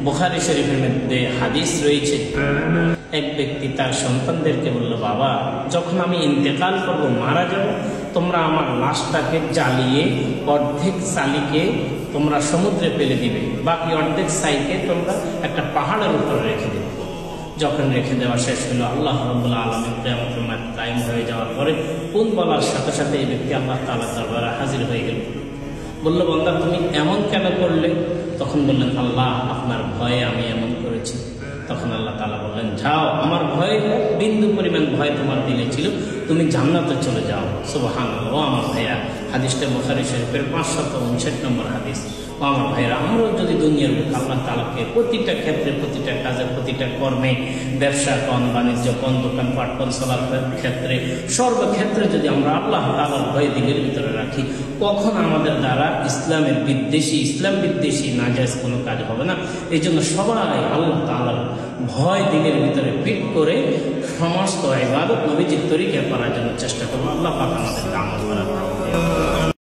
বুখারী শরীফের মধ্যে হাদিস রয়েছে, এক ব্যক্তি তার সন্তানদেরকে বলল, বাবা, যখন আমি ইন্তেকাল করব, মারা যাব, তোমরা আমার লাশটাকে জ্বালিয়ে অর্ধেক চালিকে তোমরা সমুদ্রে ফেলে দিবে, বাকি অর্ধেক ছাইকে তোমরা একটা পাহাড়ের উপর রেখে দেবে। যখন রেখে দেওয়া শেষ হলো, আল্লাহ রাব্বুল আলামিন কিয়ামতের মাঠ কায়েম হয়ে যাওয়ার পরে কোন বলার সাথে সাথে এই ব্যক্তি আল্লাহ তাআলার দরবারে হাজির হয়ে গেল। বলল, বান্দা, তুমি এমন কেন করলে? তখন বললেন, আল্লাহ, আপনার ভয়ে আমি এমন করেছি। তখন আল্লাহ তাআলা বললেন, যাও, আমার ভয়, বিন্দু পরিমাণ ভয় তোমার দিলে ছিল, তুমি জান্নাতে চলে যাও। সুবহানাল্লাহ। ও আমার ভাইয়া, হাদিসটা বুখারী শরীফের 559 নম্বর হাদিস। ও আমার ভাইরা, আমরাও যদি দুনিয়ার বুকে আল্লাহ তাআলাকে প্রতিটা ক্ষেত্রে, প্রতিটা কাজে, প্রতিটা কর্মে, ব্যবসা কন, বাণিজ্য কন, দোকান পাট কন, চলার ক্ষেত্রে, সর্বক্ষেত্রে যদি আমরা আল্লাহ তাআলার ভয় দিলের ভিতরে রাখি, কখন আমাদের দ্বারা ইসলাম বিদ্বেষী নাজায়েজ কোনো কাজ হবে না। এই জন্য সবাই আল্লাহ তাআলার ভয় দিলের ভিতরে ফিট করে সমস্ত ইবাদত নবীজির তরিকায় করার জন্য চেষ্টা করবো। আল্লাহ পাক আমাদেরকে আমল করার